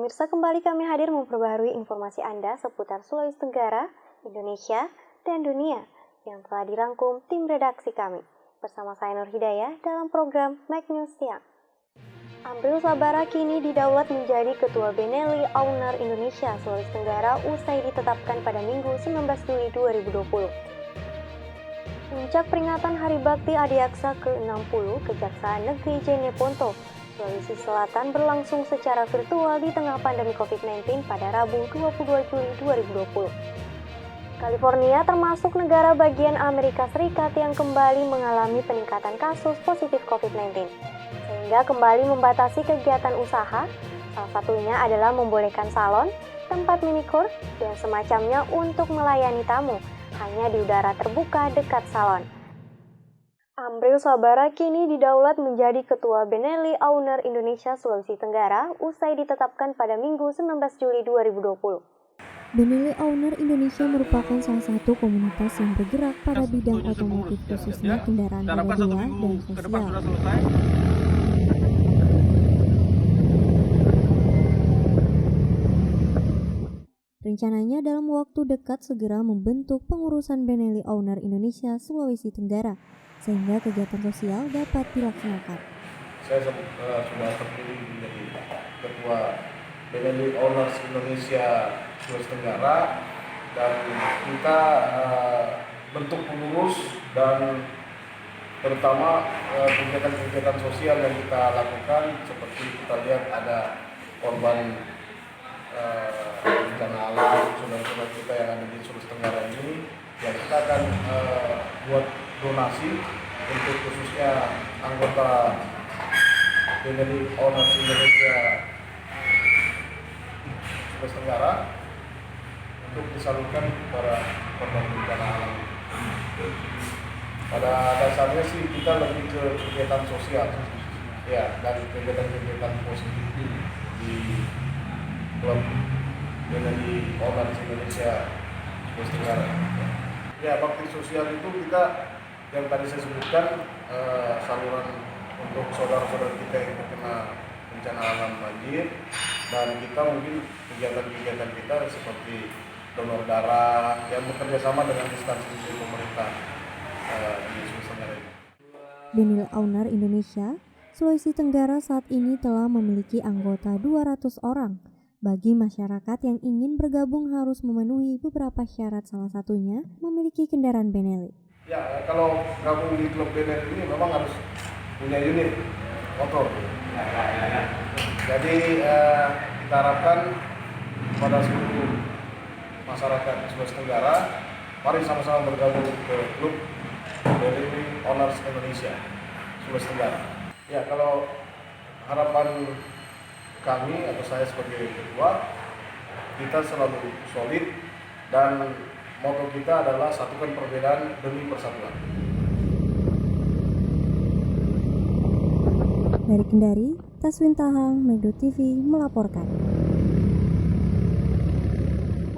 pemirsa, kembali kami hadir memperbaharui informasi Anda seputar Sulawesi Tenggara, Indonesia, dan dunia yang telah dirangkum tim redaksi kami. Bersama saya Nur Hidayah dalam program Make News Siang. Ambril Sabara kini didaulat menjadi Ketua Benelli Owner Indonesia Sulawesi Tenggara usai ditetapkan pada Minggu 19 Juli 2020. Puncak peringatan Hari Bakti Adiaksa ke-60 Kejaksaan Negeri Jeneponto, Sulawesi Selatan berlangsung secara virtual di tengah pandemi COVID-19 pada Rabu 22 Juli 2020. California termasuk negara bagian Amerika Serikat yang kembali mengalami peningkatan kasus positif COVID-19, sehingga kembali membatasi kegiatan usaha, salah satunya adalah membolehkan salon, tempat minikur, dan semacamnya untuk melayani tamu, hanya di udara terbuka dekat salon. Ambril Sabara kini didaulat menjadi Ketua Benelli Owner Indonesia Sulawesi Tenggara usai ditetapkan pada Minggu 19 Juli 2020. Benelli Owner Indonesia merupakan salah satu komunitas yang bergerak pada bidang otomotif khususnya kendaraan roda 2 dan sosial. Rencananya dalam waktu dekat segera membentuk pengurusan Benelli Owner Indonesia Sulawesi Tenggara, sehingga kegiatan sosial dapat dilaksanakan. Saya sudah terpilih menjadi Ketua Benelli Owners Indonesia Sulawesi Tenggara, dan kita bentuk pengurus dan terutama kegiatan-kegiatan sosial yang kita lakukan, seperti kita lihat ada korban bencana alam, saudara-saudara kita yang ada di Sulawesi Tenggara ini, ya kita akan buat donasi untuk khususnya anggota Benelli Owners Indonesia Sulawesi Tenggara untuk disalurkan kepada korban bencana alam. Pada dasarnya sih kita lebih ke kegiatan sosial, ya, dan kegiatan-kegiatan positif di klub Benelli Owners Indonesia Sulawesi Tenggara. Ya, bakti sosial itu kita yang tadi saya sebutkan, saluran untuk saudara-saudara kita yang terkena bencana alam banjir, dan kita mungkin kegiatan-kegiatan kita seperti donor darah yang bekerja sama dengan instansi pemerintah di Sulawesi Tenggara. Benelli Owner Indonesia Sulawesi Tenggara saat ini telah memiliki anggota 200 orang. Bagi masyarakat yang ingin bergabung harus memenuhi beberapa syarat, salah satunya memiliki kendaraan Benelli. Ya, kalau gabung di klub Benelli ini memang harus punya unit motor. Jadi kita harapkan pada seluruh masyarakat Sulawesi Tenggara, mari sama-sama bergabung ke klub Benelli Owners Indonesia Sulawesi Tenggara. Ya, kalau harapan kami atau saya sebagai ketua, kita selalu solid dan moto kita adalah satukan perbedaan demi persatuan. Dari Kendari, Taswin Tahang, Megdo TV melaporkan.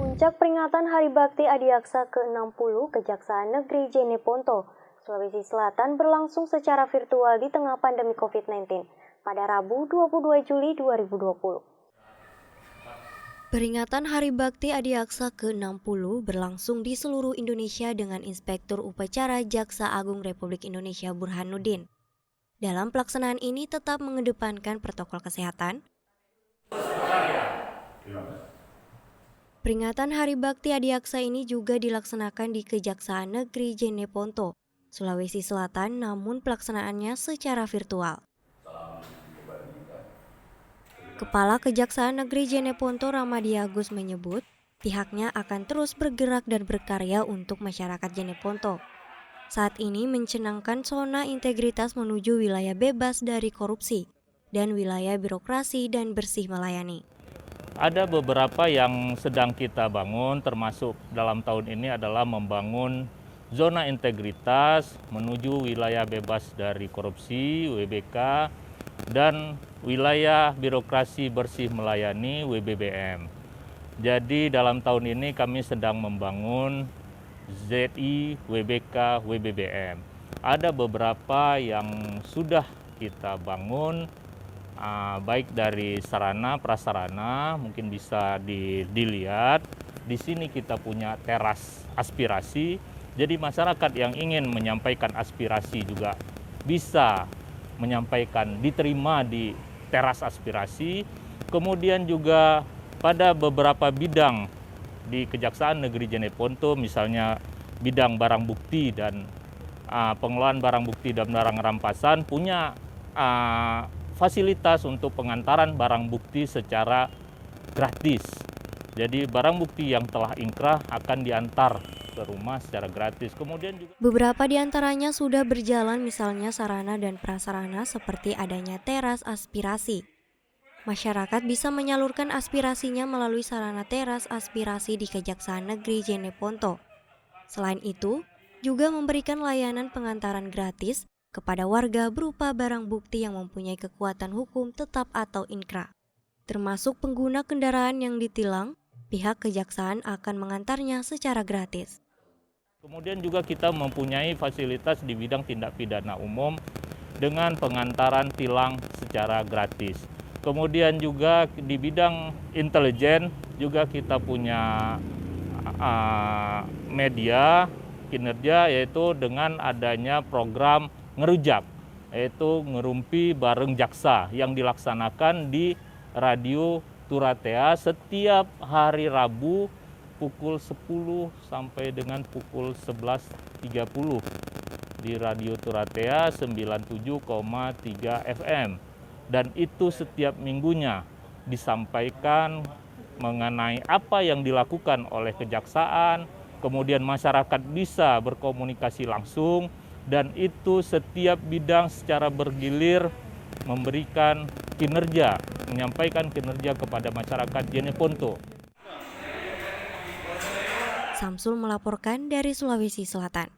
Puncak peringatan Hari Bakti Adiaksa ke-60 Kejaksaan Negeri Jeneponto, Sulawesi Selatan berlangsung secara virtual di tengah pandemi COVID-19 pada Rabu 22 Juli 2020. Peringatan Hari Bakti Adiaksa ke-60 berlangsung di seluruh Indonesia dengan Inspektur Upacara Jaksa Agung Republik Indonesia Burhanuddin. Dalam pelaksanaan ini tetap mengedepankan protokol kesehatan. Peringatan Hari Bakti Adiaksa ini juga dilaksanakan di Kejaksaan Negeri Jeneponto, Sulawesi Selatan, namun pelaksanaannya secara virtual. Kepala Kejaksaan Negeri Jeneponto Ramadi Agus menyebut, pihaknya akan terus bergerak dan berkarya untuk masyarakat Jeneponto. Saat ini mencanangkan zona integritas menuju wilayah bebas dari korupsi dan wilayah birokrasi dan bersih melayani. Ada beberapa yang sedang kita bangun, termasuk dalam tahun ini adalah membangun zona integritas menuju wilayah bebas dari korupsi, WBK, dan wilayah birokrasi bersih melayani, WBBM. Jadi dalam tahun ini kami sedang membangun ZI, WBK, WBBM. Ada beberapa yang sudah kita bangun, baik dari sarana prasarana, mungkin bisa dilihat. Di sini kita punya teras aspirasi, jadi masyarakat yang ingin menyampaikan aspirasi juga bisa menyampaikan, diterima di teras aspirasi. Kemudian juga pada beberapa bidang di Kejaksaan Negeri Jeneponto, misalnya bidang barang bukti dan pengelolaan barang bukti dan barang rampasan, punya fasilitas untuk pengantaran barang bukti secara gratis. Jadi barang bukti yang telah ingkrah akan diantar ke rumah secara gratis. Kemudian juga Beberapa di antaranya sudah berjalan, misalnya sarana dan prasarana seperti adanya teras aspirasi. Masyarakat bisa menyalurkan aspirasinya melalui sarana teras aspirasi di Kejaksaan Negeri Jeneponto. Selain itu, juga memberikan layanan pengantaran gratis kepada warga berupa barang bukti yang mempunyai kekuatan hukum tetap atau inkrah. Termasuk pengguna kendaraan yang ditilang, pihak kejaksaan akan mengantarnya secara gratis. Kemudian juga kita mempunyai fasilitas di bidang tindak pidana umum dengan pengantaran tilang secara gratis. Kemudian juga di bidang intelijen juga kita punya media kinerja, yaitu dengan adanya program ngerujak, yaitu ngerumpi bareng jaksa yang dilaksanakan di Radio Turatea setiap hari Rabu pukul 10 sampai dengan pukul 11.30 di Radio Turatea 97,3 FM. Dan itu setiap minggunya disampaikan mengenai apa yang dilakukan oleh kejaksaan, kemudian masyarakat bisa berkomunikasi langsung, dan itu setiap bidang secara bergilir memberikan kinerja, menyampaikan kinerja kepada masyarakat Jeneponto. Samsul melaporkan dari Sulawesi Selatan.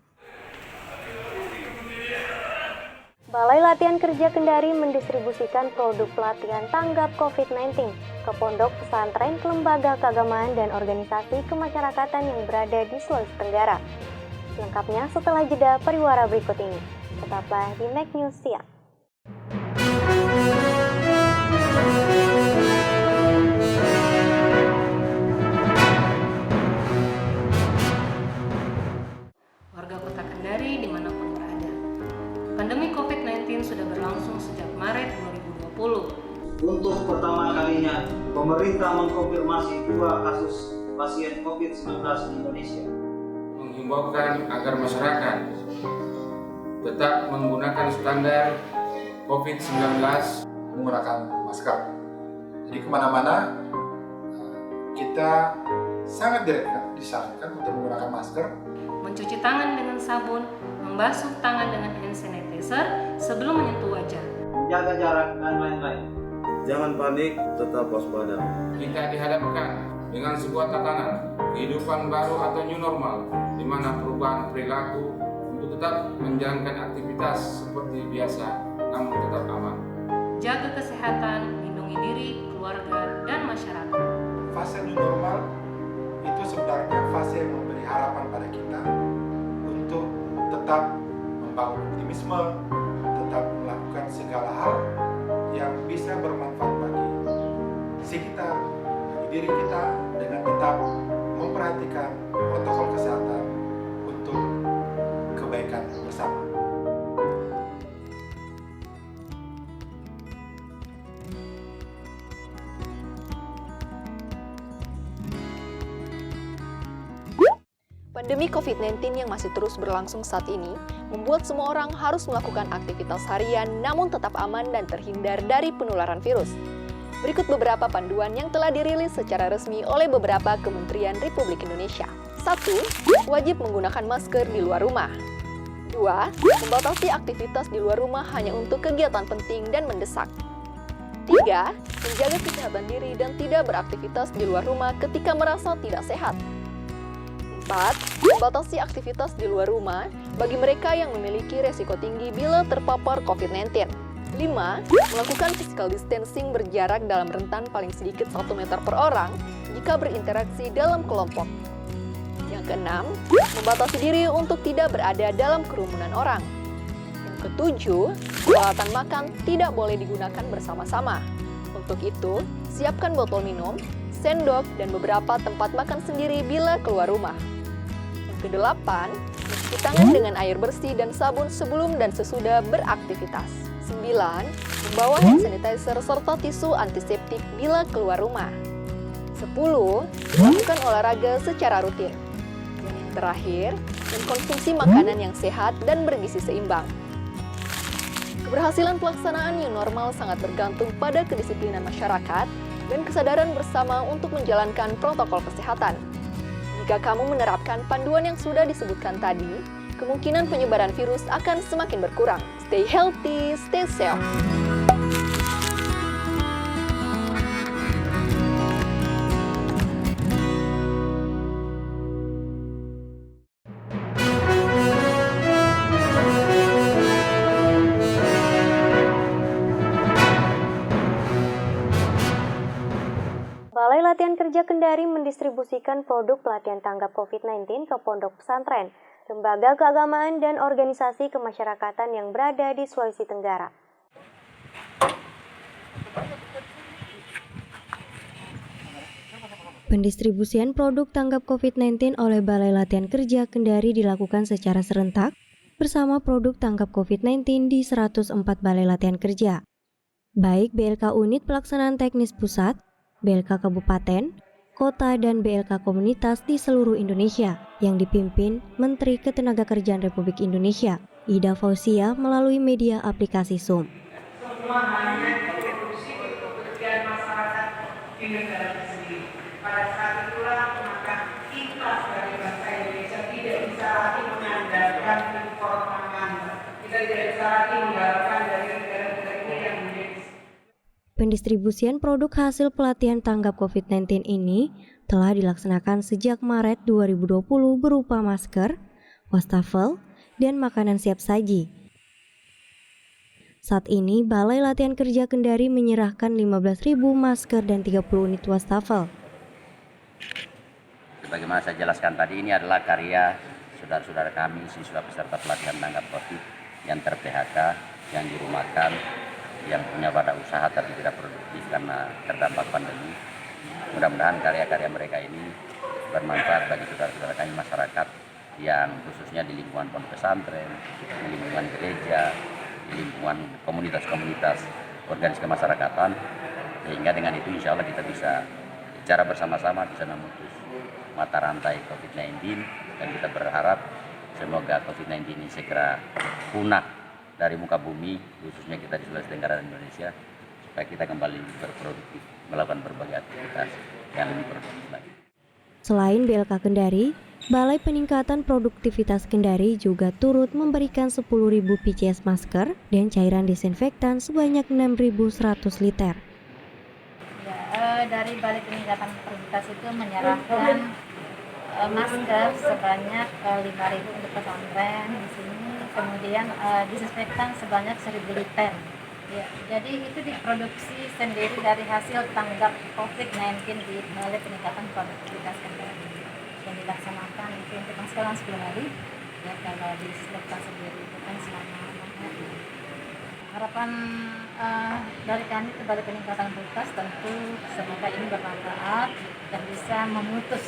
Balai Latihan Kerja Kendari mendistribusikan produk pelatihan tanggap COVID-19 ke pondok pesantren, lembaga keagamaan, dan organisasi kemasyarakatan yang berada di Sulawesi Tenggara. Lengkapnya setelah jeda pariwara berikut ini. Tetaplah di Mac News Siang. Warga Kota Kendari dimanapun berada. Pandemi COVID-19 sudah berlangsung sejak Maret 2020. Untuk pertama kalinya, pemerintah mengkonfirmasi 2 kasus pasien COVID-19 di Indonesia. Menghimbaukan agar masyarakat tetap menggunakan standar COVID-19, menggunakan masker. Jadi kemana-mana kita sangat disarankan untuk menggunakan masker. Mencuci tangan dengan sabun, membasuh tangan dengan hand sanitizer sebelum menyentuh wajah. Menjaga jarak dan lain-lain. Jangan panik, tetap waspada. Kita dihadapkan dengan sebuah tatanan kehidupan baru atau new normal, di mana perubahan perilaku untuk tetap menjalankan aktivitas seperti biasa, namun tetap aman. Jaga kesehatan, lindungi diri, keluarga, dan masyarakat. Fase new normal itu sebenarnya fase yang memberi harapan pada kita untuk tetap membangun optimisme, tetap melakukan segala hal yang bisa bermanfaat bagi sekitar, bagi diri kita, dengan tetap memperhatikan protokol kesehatan untuk kebaikan bersama. Pandemi COVID-19 yang masih terus berlangsung saat ini membuat semua orang harus melakukan aktivitas harian namun tetap aman dan terhindar dari penularan virus. Berikut beberapa panduan yang telah dirilis secara resmi oleh beberapa kementerian Republik Indonesia. 1. Wajib menggunakan masker di luar rumah. 2. Membatasi aktivitas di luar rumah hanya untuk kegiatan penting dan mendesak. 3. Menjaga kesehatan diri dan tidak beraktivitas di luar rumah ketika merasa tidak sehat. 4. Membatasi aktivitas di luar rumah bagi mereka yang memiliki resiko tinggi bila terpapar COVID-19. 5. Melakukan physical distancing berjarak dalam rentan paling sedikit 1 meter per orang jika berinteraksi dalam kelompok. Yang keenam, membatasi diri untuk tidak berada dalam kerumunan orang. Yang Ketujuh, peralatan makan tidak boleh digunakan bersama-sama. Untuk itu, siapkan botol minum, sendok, dan beberapa tempat makan sendiri bila keluar rumah. Yang kedelapan, cuci tangan dengan air bersih dan sabun sebelum dan sesudah beraktivitas. 9. Membawa hand sanitizer serta tisu antiseptik bila keluar rumah. 10. Lakukan olahraga secara rutin. Dan yang terakhir, mengkonsumsi makanan yang sehat dan bergizi seimbang. Keberhasilan pelaksanaan new normal sangat bergantung pada kedisiplinan masyarakat dan kesadaran bersama untuk menjalankan protokol kesehatan. Jika kamu menerapkan panduan yang sudah disebutkan tadi, kemungkinan penyebaran virus akan semakin berkurang. Stay healthy, stay safe. Balai Latihan Kerja Kendari mendistribusikan produk pelatihan tanggap COVID-19 ke pondok pesantren, lembaga keagamaan, dan organisasi kemasyarakatan yang berada di Sulawesi Tenggara. Pendistribusian produk tanggap COVID-19 oleh Balai Latihan Kerja Kendari dilakukan secara serentak bersama produk tanggap COVID-19 di 104 Balai Latihan Kerja, baik BLK Unit Pelaksanaan Teknis Pusat, BLK Kabupaten, Kota, dan BLK Komunitas di seluruh Indonesia yang dipimpin Menteri Ketenagakerjaan Republik Indonesia, Ida Fauzia, melalui media aplikasi Zoom. Semua hanya kontribusi untuk pekerjaan masyarakat di negara sendiri. Pada saat itulah maka kita sebagai bangsa Indonesia tidak bisa lagi mengandalkan impor pangan. Kita tidak bisa lagi mengandalkan dari negara-negara yang menjadi. Pendistribusian produk hasil pelatihan tanggap COVID-19 ini telah dilaksanakan sejak Maret 2020 berupa masker, wastafel, dan makanan siap saji. Saat ini, Balai Latihan Kerja Kendari menyerahkan 15.000 masker dan 30 unit wastafel. Sebagaimana saya jelaskan tadi, ini adalah karya saudara-saudara kami, siswa peserta pelatihan tanggap COVID yang ter-PHK, yang dirumahkan, yang punya badan usaha tapi tidak produktif karena terdampak pandemi. Mudah-mudahan karya-karya mereka ini bermanfaat bagi saudara-saudara kami masyarakat yang khususnya di lingkungan pondok pesantren, di lingkungan gereja, di lingkungan komunitas-komunitas organisasi kemasyarakatan, sehingga dengan itu insya Allah kita bisa secara bersama-sama bisa memutus mata rantai COVID-19 dan kita berharap semoga COVID-19 ini segera punah dari muka bumi, khususnya kita di Sulawesi Tenggara dan Indonesia, supaya kita kembali berproduktif, melakukan berbagai aktivitas yang lebih produktif lagi. Selain BLK Kendari, Balai Peningkatan Produktivitas Kendari juga turut memberikan 10.000 PCS masker dan cairan disinfektan sebanyak 6.100 liter. Ya, dari Balai Peningkatan Produktivitas itu menyerahkan masker sebanyak 5.000 untuk pesantren di sini. Kemudian disinfektan sebanyak 1.000 liter. Ya, jadi itu diproduksi sendiri dari hasil tanggap COVID-19 di Balai Peningkatan Produktivitas Kendari yang dilaksanakan itu untuk masker 10 hari. Ya, kalau disinfektan sendiri itu kan selama 6 hari. Harapan dari kami ke Balai Peningkatan Produktivitas tentu semoga ini bermanfaat dan bisa memutus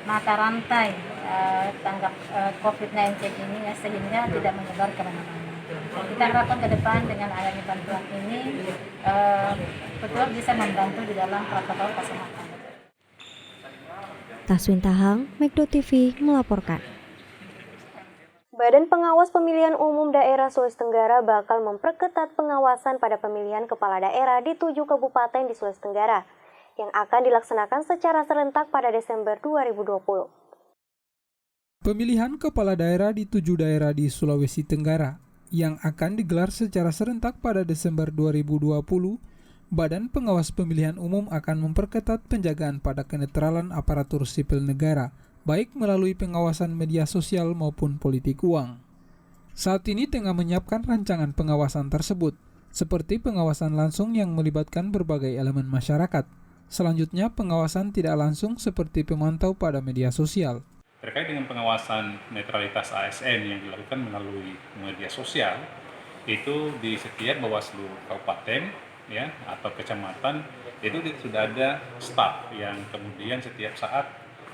mata rantai tanggap COVID-19 ini ya, sehingga tidak menyebar kemana-mana. Kita harapkan ke depan dengan adanya bantuan ini betul bisa membantu di dalam protokol kesehatan. Taswin Tahang, Megdo TV melaporkan. Badan Pengawas Pemilihan Umum Daerah Sulawesi Tenggara bakal memperketat pengawasan pada pemilihan kepala daerah di 7 kabupaten di Sulawesi Tenggara yang akan dilaksanakan secara serentak pada Desember 2020. Pemilihan kepala daerah di 7 daerah di Sulawesi Tenggara yang akan digelar secara serentak pada Desember 2020, Badan Pengawas Pemilihan Umum akan memperketat penjagaan pada kenetralan aparatur sipil negara, baik melalui pengawasan media sosial maupun politik uang. Saat ini tengah menyiapkan rancangan pengawasan tersebut, seperti pengawasan langsung yang melibatkan berbagai elemen masyarakat. Selanjutnya, pengawasan tidak langsung seperti pemantau pada media sosial. Terkait dengan pengawasan netralitas ASN yang dilakukan melalui media sosial, itu di setiap Bawaslu kabupaten ya atau kecamatan itu sudah ada staf yang kemudian setiap saat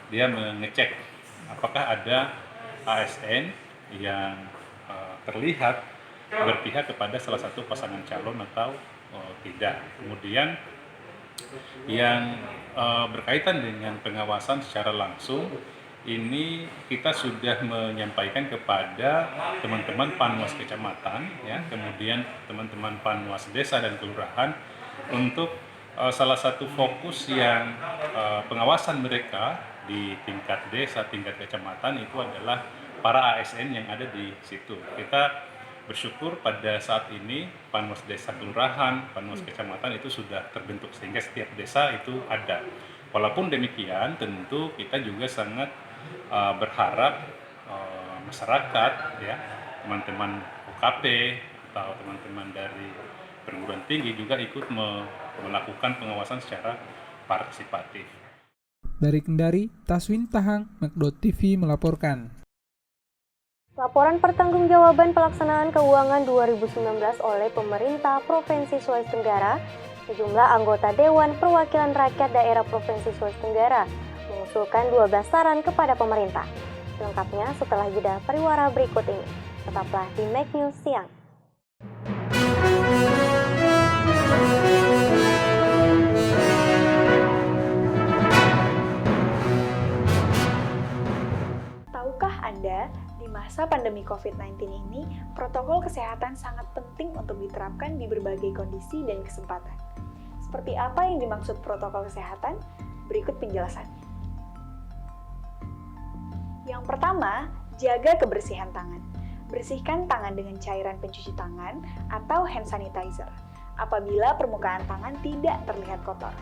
dia mengecek apakah ada ASN yang terlihat berpihak kepada salah satu pasangan calon atau tidak. Kemudian yang berkaitan dengan pengawasan secara langsung, ini kita sudah menyampaikan kepada teman-teman Panwas Kecamatan, ya, kemudian teman-teman Panwas Desa dan Kelurahan untuk salah satu fokus yang pengawasan mereka di tingkat desa, tingkat kecamatan itu adalah para ASN yang ada di situ. Kita bersyukur pada saat ini Panwas Desa Kelurahan, Panwas Kecamatan itu sudah terbentuk sehingga setiap desa itu ada. Walaupun demikian tentu kita juga sangat berharap masyarakat ya, teman-teman UKP atau teman-teman dari perguruan tinggi juga ikut melakukan pengawasan secara partisipatif. Dari Kendari, Taswin Tahang, Mek.TV melaporkan. Laporan pertanggungjawaban pelaksanaan keuangan 2019 oleh pemerintah Provinsi Sulawesi Tenggara, sejumlah anggota Dewan Perwakilan Rakyat Daerah Provinsi Sulawesi Tenggara mengusulkan 12 saran kepada pemerintah. Selengkapnya setelah jeda pariwara berikut ini. Tetaplah di Make News Siang. Tahukah Anda, di masa pandemi COVID-19 ini, protokol kesehatan sangat penting untuk diterapkan di berbagai kondisi dan kesempatan. Seperti apa yang dimaksud protokol kesehatan? Berikut penjelasannya. Yang pertama, jaga kebersihan tangan. Bersihkan tangan dengan cairan pencuci tangan atau hand sanitizer apabila permukaan tangan tidak terlihat kotor.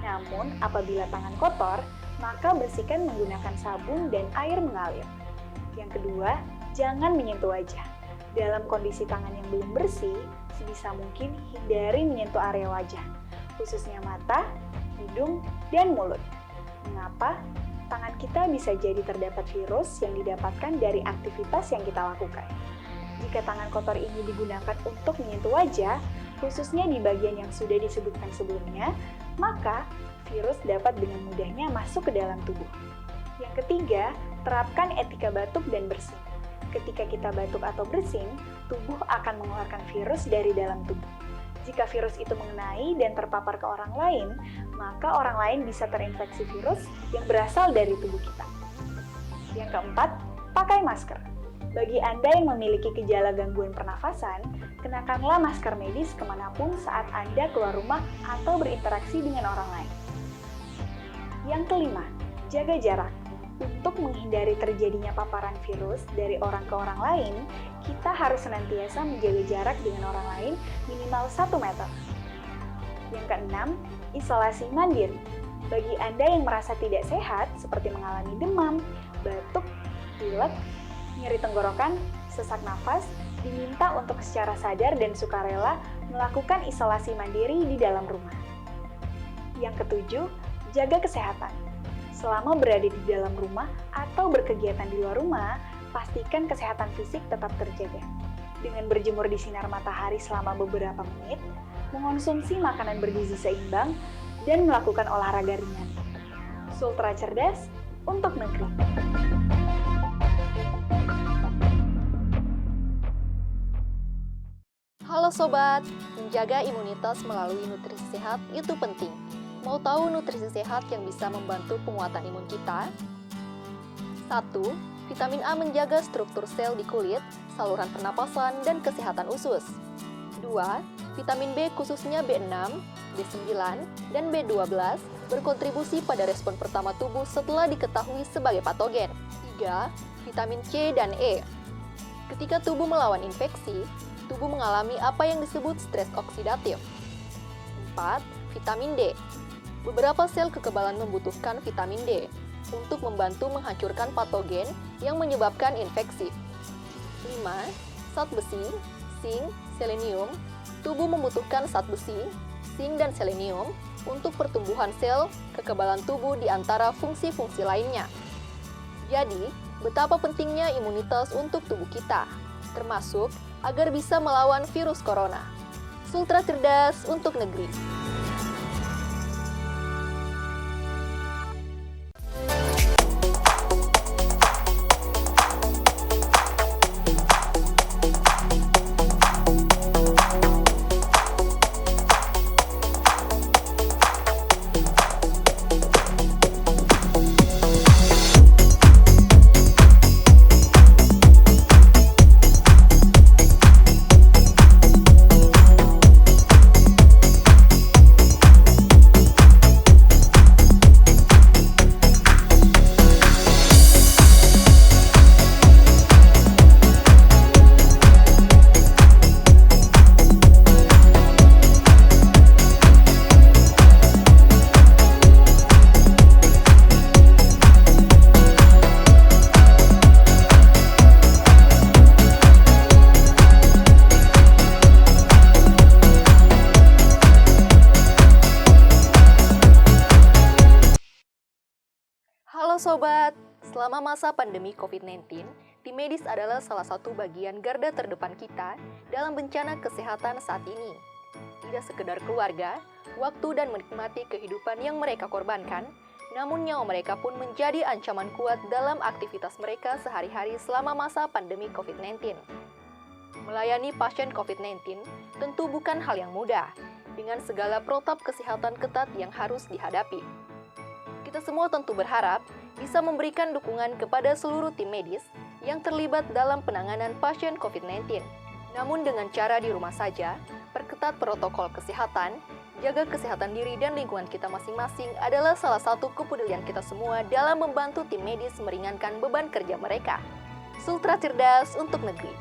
Namun, apabila tangan kotor, maka bersihkan menggunakan sabun dan air mengalir. Yang kedua, jangan menyentuh wajah. Dalam kondisi tangan yang belum bersih, sebisa mungkin hindari menyentuh area wajah, khususnya mata, hidung, dan mulut. Mengapa? Tangan kita bisa jadi terdapat virus yang didapatkan dari aktivitas yang kita lakukan. Jika tangan kotor ini digunakan untuk menyentuh wajah, khususnya di bagian yang sudah disebutkan sebelumnya, maka virus dapat dengan mudahnya masuk ke dalam tubuh. Yang ketiga, terapkan etika batuk dan bersin. Ketika kita batuk atau bersin, tubuh akan mengeluarkan virus dari dalam tubuh. Jika virus itu mengenai dan terpapar ke orang lain, maka orang lain bisa terinfeksi virus yang berasal dari tubuh kita. Yang keempat, pakai masker. Bagi Anda yang memiliki gejala gangguan pernafasan, kenakanlah masker medis kemanapun saat Anda keluar rumah atau berinteraksi dengan orang lain. Yang kelima, jaga jarak. Untuk menghindari terjadinya paparan virus dari orang ke orang lain, kita harus senantiasa menjaga jarak dengan orang lain minimal 1 meter. Yang keenam, isolasi mandiri. Bagi Anda yang merasa tidak sehat, seperti mengalami demam, batuk, pilek, nyeri tenggorokan, sesak nafas, diminta untuk secara sadar dan sukarela melakukan isolasi mandiri di dalam rumah. Yang ketujuh, jaga kesehatan. Selama berada di dalam rumah atau berkegiatan di luar rumah, pastikan kesehatan fisik tetap terjaga. Dengan berjemur di sinar matahari selama beberapa menit, mengonsumsi makanan bergizi seimbang, dan melakukan olahraga ringan. Sultra cerdas untuk negeri. Halo Sobat, menjaga imunitas melalui nutrisi sehat itu penting. Mau tahu nutrisi sehat yang bisa membantu penguatan imun kita? 1. Vitamin A menjaga struktur sel di kulit, saluran pernapasan, dan kesehatan usus. 2. Vitamin B khususnya B6, B9, dan B12 berkontribusi pada respon pertama tubuh setelah diketahui sebagai patogen. 3. Vitamin C dan E. Ketika tubuh melawan infeksi, tubuh mengalami apa yang disebut stres oksidatif. 4. Vitamin D. Beberapa sel kekebalan membutuhkan vitamin D untuk membantu menghancurkan patogen yang menyebabkan infeksi. 5. Zat besi, zinc, selenium. Tubuh membutuhkan zat besi, zinc, dan selenium untuk pertumbuhan sel kekebalan tubuh di antara fungsi-fungsi lainnya. Jadi, betapa pentingnya imunitas untuk tubuh kita, termasuk agar bisa melawan virus corona. Sultra cerdas untuk negeri. Halo Sobat, selama masa pandemi COVID-19, tim medis adalah salah satu bagian garda terdepan kita dalam bencana kesehatan saat ini. Tidak sekedar keluarga, waktu dan menikmati kehidupan yang mereka korbankan, namun nyawa mereka pun menjadi ancaman kuat dalam aktivitas mereka sehari-hari selama masa pandemi COVID-19. Melayani pasien COVID-19 tentu bukan hal yang mudah, dengan segala protap kesehatan ketat yang harus dihadapi. Kita semua tentu berharap bisa memberikan dukungan kepada seluruh tim medis yang terlibat dalam penanganan pasien COVID-19. Namun dengan cara di rumah saja, perketat protokol kesehatan, jaga kesehatan diri dan lingkungan kita masing-masing adalah salah satu kepedulian kita semua dalam membantu tim medis meringankan beban kerja mereka. Sultra cerdas untuk negeri.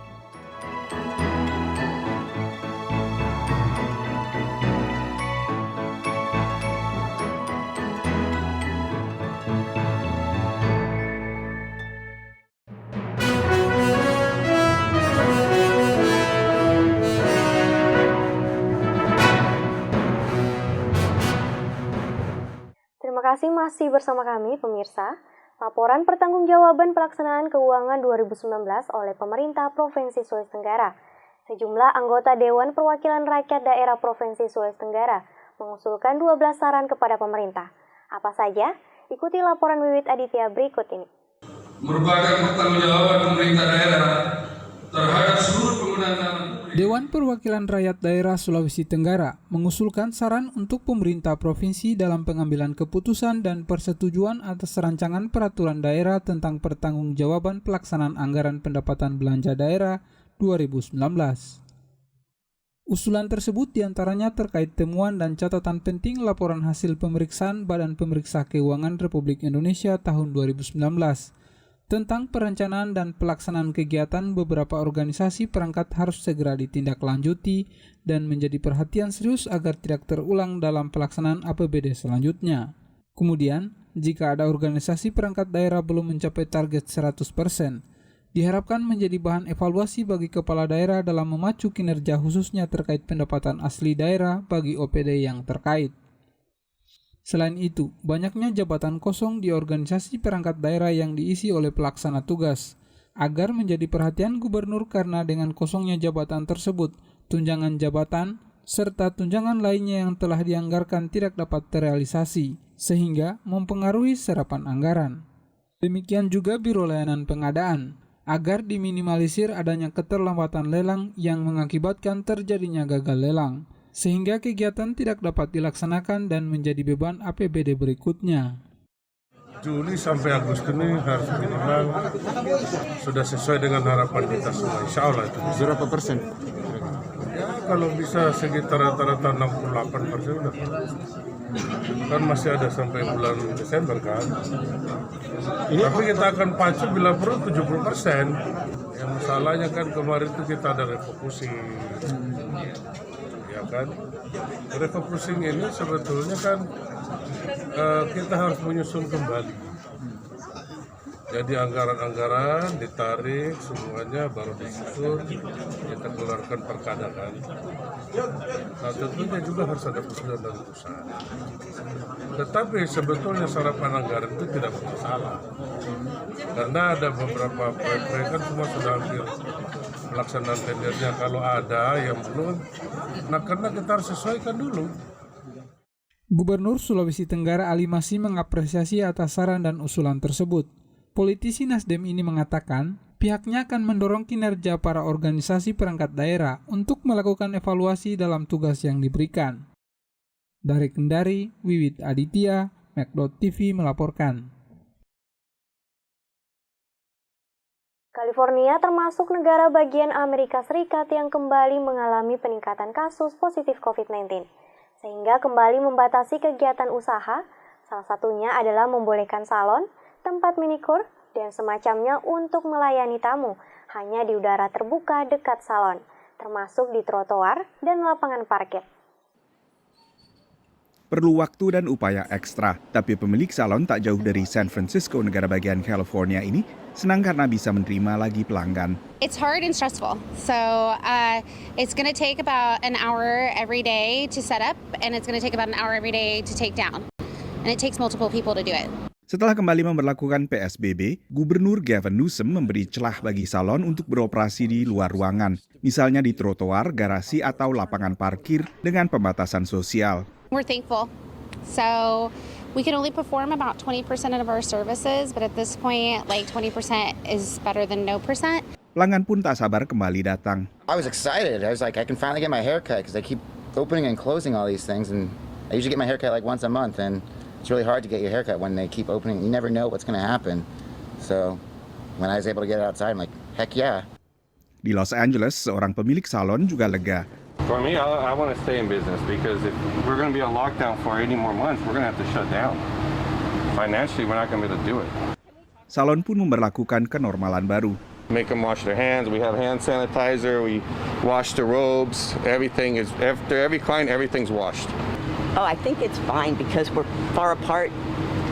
Terima kasih masih bersama kami, pemirsa. Laporan pertanggungjawaban pelaksanaan keuangan 2019 oleh pemerintah Provinsi Sulawesi Tenggara. Sejumlah anggota Dewan Perwakilan Rakyat Daerah Provinsi Sulawesi Tenggara mengusulkan 12 saran kepada pemerintah. Apa saja? Ikuti laporan Wiwit Aditya berikut ini. Merupakan pertanggungjawaban pemerintah daerah terhadap seluruh penggunaan dana. Dewan Perwakilan Rakyat Daerah Sulawesi Tenggara mengusulkan saran untuk pemerintah provinsi dalam pengambilan keputusan dan persetujuan atas rancangan peraturan daerah tentang pertanggungjawaban pelaksanaan anggaran pendapatan belanja daerah 2019. Usulan tersebut diantaranya terkait temuan dan catatan penting laporan hasil pemeriksaan Badan Pemeriksa Keuangan Republik Indonesia tahun 2019 tentang perencanaan dan pelaksanaan kegiatan beberapa organisasi perangkat harus segera ditindaklanjuti dan menjadi perhatian serius agar tidak terulang dalam pelaksanaan APBD selanjutnya. Kemudian, jika ada organisasi perangkat daerah belum mencapai target 100%, diharapkan menjadi bahan evaluasi bagi kepala daerah dalam memacu kinerja khususnya terkait pendapatan asli daerah bagi OPD yang terkait. Selain itu, banyaknya jabatan kosong di organisasi perangkat daerah yang diisi oleh pelaksana tugas, agar menjadi perhatian gubernur karena dengan kosongnya jabatan tersebut, tunjangan jabatan, serta tunjangan lainnya yang telah dianggarkan tidak dapat terrealisasi, sehingga mempengaruhi serapan anggaran. Demikian juga Biro Layanan Pengadaan, agar diminimalisir adanya keterlambatan lelang yang mengakibatkan terjadinya gagal lelang, sehingga kegiatan tidak dapat dilaksanakan dan menjadi beban APBD berikutnya. Juli sampai Agustus ini harus minimal sudah sesuai dengan harapan kita semua, insya Allah itu. Berapa persen? Ya kalau bisa sekitar rata-rata 68% udah. Kan masih ada sampai bulan Desember kan. Tapi kita akan pacu bila perlu 70%. Yang masalahnya kan kemarin itu kita ada refocusing. Ya kan, refocusing ini sebetulnya kan kita harus menyusun kembali. Jadi anggaran-anggaran ditarik semuanya baru disusun, kita keluarkan perkada kan. Nah tentunya juga harus ada kesulitan dan usaha. Tetapi sebetulnya serapan anggaran itu tidak bermasalah. Karena ada beberapa proyek kan semua sudah hampir pelaksanaan tendernya. Kalau ada yang belum, nah karena kita harus sesuaikan dulu. Gubernur Sulawesi Tenggara Ali Masih mengapresiasi atas saran dan usulan tersebut. Politisi Nasdem ini mengatakan, pihaknya akan mendorong kinerja para organisasi perangkat daerah untuk melakukan evaluasi dalam tugas yang diberikan. Dari Kendari, Wiwit Aditya, Mac.tv melaporkan. California termasuk negara bagian Amerika Serikat yang kembali mengalami peningkatan kasus positif COVID-19, sehingga kembali membatasi kegiatan usaha, salah satunya adalah membolehkan salon, tempat minikur, dan semacamnya untuk melayani tamu hanya di udara terbuka dekat salon, termasuk di trotoar dan lapangan parkir. Perlu waktu dan upaya ekstra, tapi pemilik salon tak jauh dari San Francisco, negara bagian California ini, senang karena bisa menerima lagi pelanggan. It's hard and stressful, so it's going to take about an hour every day to set up, and it's going to take about an hour every day to take down, and it takes multiple people to do it. Setelah kembali memberlakukan PSBB, Gubernur Gavin Newsom memberi celah bagi salon untuk beroperasi di luar ruangan, misalnya di trotoar, garasi, atau lapangan parkir dengan pembatasan sosial. We're thankful. So we can only perform about 20% of our services, but at this point, like 20% is better than no percent. Pelanggan pun tak sabar kembali datang. I was excited. I was like, I can finally get my hair cut because I keep opening and closing all these things, and I usually get my hair cut like once a month, and it's really hard to get your hair cut when they keep opening. You never know what's going to happen. So when I was able to get it outside, I'm like, heck yeah. Di Los Angeles, seorang pemilik salon juga lega. For me, I want to stay in business because if we're going to be on lockdown for 80 more months, we're going to have to shut down. Financially, we're not going to be able to do it. Salon pun memberlakukan kenormalan baru. Make them wash their hands. We have hand sanitizer. We wash the robes. Everything is, after every client, everything's washed. Oh, I think it's fine because we're far apart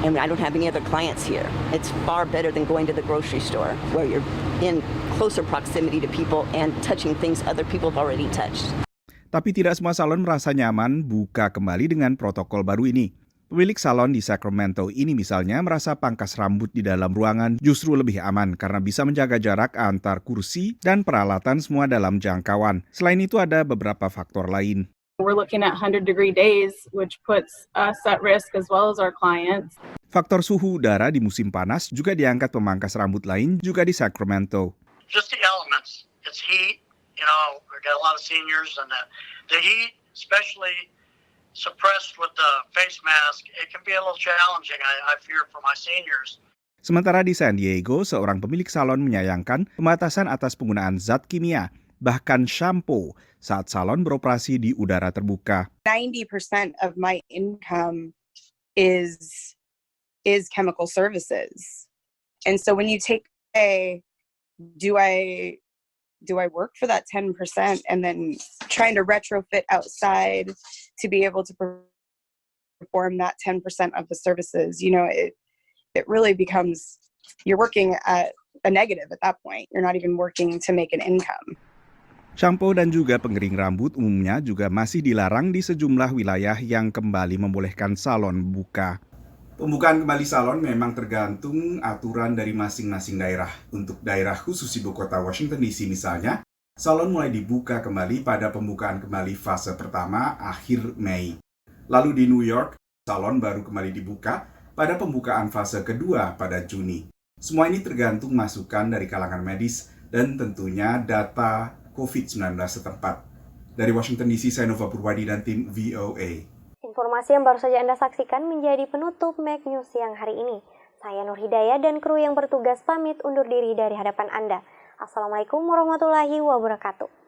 and I don't have any other clients here. It's far better than going to the grocery store where you're in closer proximity to people and touching things other people have already touched. Tapi tidak semua salon merasa nyaman buka kembali dengan protokol baru ini. Pemilik salon di Sacramento ini misalnya merasa pangkas rambut di dalam ruangan justru lebih aman karena bisa menjaga jarak antar kursi dan peralatan semua dalam jangkauan. Selain itu ada beberapa faktor lain. We're looking at 100-degree days, which puts us at risk as well as our clients. Faktor suhu udara di musim panas juga diangkat pemangkas rambut lain juga di Sacramento. Just the elements. It's heat. You know, we've got a lot of seniors, and the heat, especially suppressed with the face mask, it can be a little challenging, I fear, for my seniors. Sementara di San Diego, seorang pemilik salon menyayangkan pembatasan atas penggunaan zat kimia, bahkan shampoo, saat salon beroperasi di udara terbuka. 90% of my income is chemical services. And so when you take away, do I work for that 10% and then trying to retrofit outside to be able to perform that 10% of the services? You know, it really becomes, you're working at a negative at that point. You're not even working to make an income. Shampoo dan juga pengering rambut umumnya juga masih dilarang di sejumlah wilayah yang kembali membolehkan salon buka. Pembukaan kembali salon memang tergantung aturan dari masing-masing daerah. Untuk daerah khusus ibu kota Washington DC misalnya, salon mulai dibuka kembali pada pembukaan kembali fase pertama akhir Mei. Lalu di New York, salon baru kembali dibuka pada pembukaan fase kedua pada Juni. Semua ini tergantung masukan dari kalangan medis dan tentunya data COVID-19 setempat. Dari Washington DC, saya Nova Purwadi dan tim VOA. Informasi yang baru saja Anda saksikan menjadi penutup Mac News siang hari ini. Saya Nur Hidayah dan kru yang bertugas pamit undur diri dari hadapan Anda. Assalamualaikum warahmatullahi wabarakatuh.